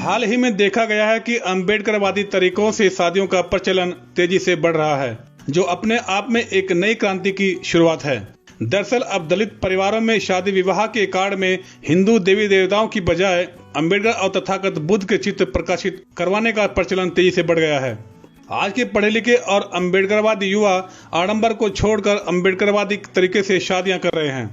हाल ही में देखा गया है कि अम्बेडकरवादी तरीकों से शादियों का प्रचलन तेजी से बढ़ रहा है, जो अपने आप में एक नई क्रांति की शुरुआत है। दरअसल अब दलित परिवारों में शादी विवाह के कार्ड में हिंदू देवी देवताओं की बजाय अम्बेडकर और तथागत बुद्ध के चित्र प्रकाशित करवाने का प्रचलन तेजी से बढ़ गया है। आज के पढ़े लिखे और अम्बेडकरवादी युवा आडंबर को छोड़कर अम्बेडकरवादी तरीके से शादियां कर रहे हैं।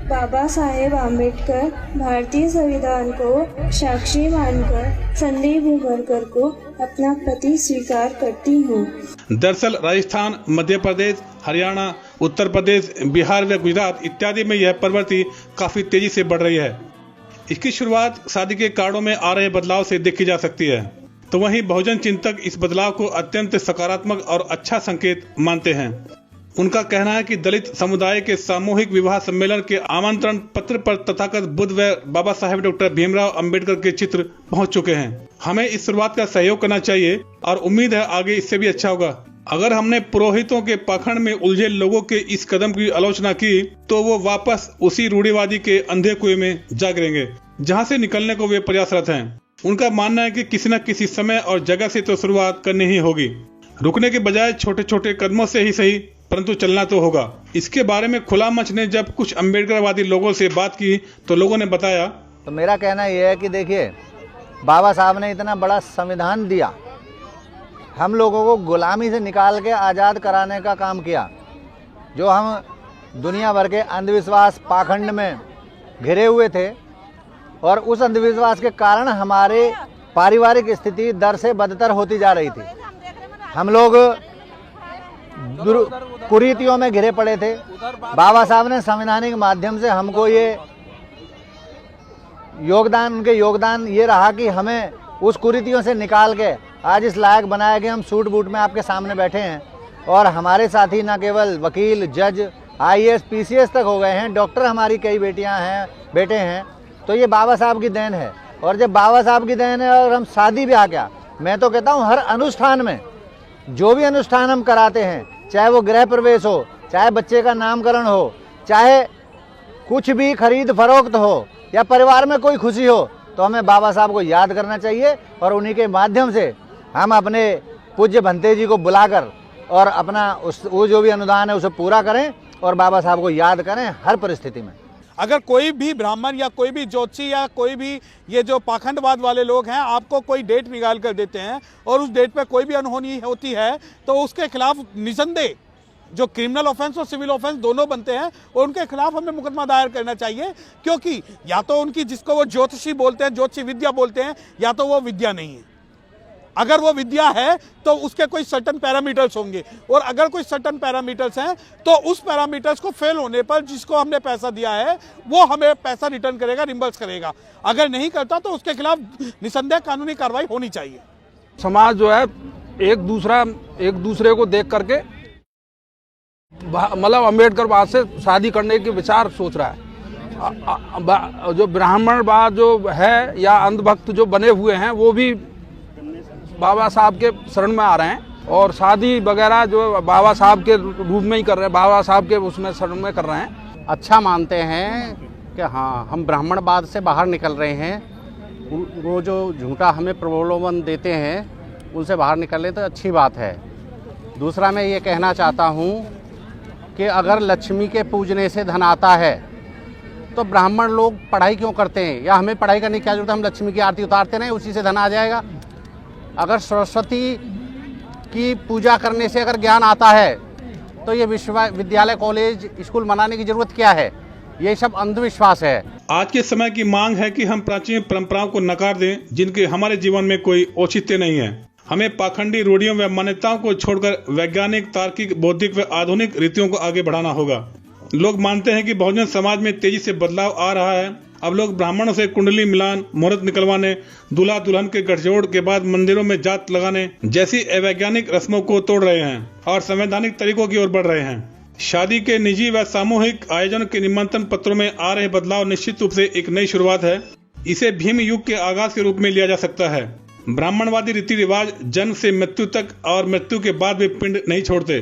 बाबा साहेब आम्बेडकर भारतीय संविधान को साक्षी मानकर संदीप उभरकर को अपना पति स्वीकार करती हूँ। दरअसल राजस्थान, मध्य प्रदेश, हरियाणा, उत्तर प्रदेश, बिहार व गुजरात इत्यादि में यह प्रवृत्ति काफी तेजी से बढ़ रही है। इसकी शुरुआत शादी के कार्डों में आ रहे बदलाव से देखी जा सकती है, तो वहीं बहुजन चिंतक इस बदलाव को अत्यंत सकारात्मक और अच्छा संकेत मानते हैं। उनका कहना है कि दलित समुदाय के सामूहिक विवाह सम्मेलन के आमंत्रण पत्र पर तथागत बुद्ध व बाबा साहेब डॉक्टर भीमराव अंबेडकर के चित्र पहुंच चुके हैं। हमें इस शुरुआत का सहयोग करना चाहिए और उम्मीद है आगे इससे भी अच्छा होगा। अगर हमने पुरोहितों के पाखंड में उलझे लोगों के इस कदम की आलोचना की तो वो वापस उसी रूढ़िवादी के अंधे कुएं में जा गिरेंगे, जहाँ से निकलने को वे प्रयासरत हैं। उनका मानना है कि किसी न किसी समय और जगह से तो शुरुआत करनी ही होगी। रुकने के बजाय छोटे छोटे कदमों से ही सही, परंतु चलना तो होगा। इसके बारे में खुला मंच ने जब कुछ अम्बेडकरवादी लोगों से बात की तो लोगों ने बताया, तो मेरा कहना यह है कि देखिए, बाबा साहब ने इतना बड़ा संविधान दिया, हम लोगों को गुलामी से निकाल के आज़ाद कराने का काम किया। जो हम दुनिया भर के अंधविश्वास पाखंड में घिरे हुए थे और उस अंधविश्वास के कारण हमारे पारिवारिक स्थिति दर से बदतर होती जा रही थी। हम लोग कुरीतियों में घिरे पड़े थे। बाबा साहब ने संवैधानिक माध्यम से हमको ये उनके योगदान ये रहा कि हमें उस कुरीतियों से निकाल के आज इस लायक बनाया कि हम सूट बूट में आपके सामने बैठे हैं। और हमारे साथी न केवल वकील, जज, IAS, PCS तक हो गए हैं, डॉक्टर हमारी कई बेटियां हैं, बेटे हैं। तो ये बाबा साहब की देन है। और जब बाबा साहब की देन है और हम शादी ब्याह क्या, मैं तो कहता हूँ हर अनुष्ठान में जो भी अनुष्ठान हम कराते हैं, चाहे वो गृह प्रवेश हो, चाहे बच्चे का नामकरण हो, चाहे कुछ भी खरीद फरोख्त हो या परिवार में कोई खुशी हो, तो हमें बाबा साहब को याद करना चाहिए और उन्हीं के माध्यम से हम अपने पूज्य भंते जी को बुलाकर और अपना वो जो भी अनुदान है उसे पूरा करें और बाबा साहब को याद करें हर परिस्थिति में। अगर कोई भी ब्राह्मण या कोई भी ज्योतिषी या कोई भी ये जो पाखंडवाद वाले लोग हैं आपको कोई डेट निकाल कर देते हैं और उस डेट पे कोई भी अनहोनी होती है तो उसके खिलाफ निसंदेह जो क्रिमिनल ऑफेंस और सिविल ऑफेंस दोनों बनते हैं और उनके खिलाफ हमें मुकदमा दायर करना चाहिए, क्योंकि या तो उनकी जिसको वो ज्योतिषी बोलते हैं, ज्योतिषी विद्या बोलते हैं, या तो वो विद्या नहीं है। अगर वो विद्या है तो उसके कोई सर्टन पैरामीटर्स होंगे और अगर कोई सर्टन पैरामीटर्स हैं तो उस पैरामीटर्स को फेल होने पर जिसको हमने पैसा दिया है वो हमें पैसा रिटर्न करेगा, रिम्बर्स करेगा। अगर नहीं करता तो उसके खिलाफ निसंदेह कानूनी कार्रवाई होनी चाहिए। समाज जो है एक दूसरे को देख करके मतलब अम्बेडकरवाद से शादी करने के विचार सोच रहा है। जो ब्राह्मणवाद जो है या अंधभक्त जो बने हुए हैं वो भी बाबा साहब के शरण में आ रहे हैं और शादी वगैरह जो बाबा साहब के रूप में ही कर रहे हैं, बाबा साहब के उसमें शरण में कर रहे हैं। अच्छा मानते हैं कि हाँ, हम ब्राह्मणवाद से बाहर निकल रहे हैं। वो जो झूठा हमें प्रलोभन देते हैं उनसे बाहर निकल रहे तो अच्छी बात है। दूसरा मैं ये कहना चाहता हूँ कि अगर लक्ष्मी के पूजने से धन आता है तो ब्राह्मण लोग पढ़ाई क्यों करते हैं, या हमें पढ़ाई करने की क्या जरूरत है? हम लक्ष्मी की आरती उतारते नहीं, उसी से धन आ जाएगा। अगर सरस्वती की पूजा करने से अगर ज्ञान आता है तो ये विश्वविद्यालय, कॉलेज, स्कूल मनाने की जरूरत क्या है? ये सब अंधविश्वास है। आज के समय की मांग है कि हम प्राचीन परंपराओं को नकार दें जिनके हमारे जीवन में कोई औचित्य नहीं है। हमें पाखंडी रूढ़ियों व मान्यताओं को छोड़कर वैज्ञानिक, तार्किक, बौद्धिक व आधुनिक रीतियों को आगे बढ़ाना होगा। लोग मानते हैं कि बहुजन समाज में तेजी से बदलाव आ रहा है। अब लोग ब्राह्मणों से कुंडली मिलान, मुहूर्त निकलवाने, दूल्हा दुल्हन के गठजोड़ के बाद मंदिरों में जात लगाने जैसी अवैज्ञानिक रस्मों को तोड़ रहे हैं और संवैधानिक तरीकों की ओर बढ़ रहे हैं। शादी के निजी व सामूहिक आयोजन के निमंत्रण पत्रों में आ रहे बदलाव निश्चित रूप से एक नई शुरुआत है। इसे भीम युग के आगाज के रूप में लिया जा सकता है। ब्राह्मणवादी रीति रिवाज जन्म से मृत्यु तक और मृत्यु के बाद भी पिंड नहीं छोड़ते,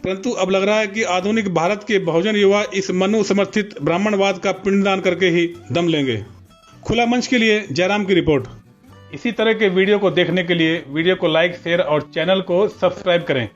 परंतु अब लग रहा है कि आधुनिक भारत के बहुजन युवा इस मनु समर्थित ब्राह्मणवाद का पिंडदान करके ही दम लेंगे। खुला मंच के लिए जयराम की रिपोर्ट। इसी तरह के वीडियो को देखने के लिए वीडियो को लाइक, शेयर और चैनल को सब्सक्राइब करें।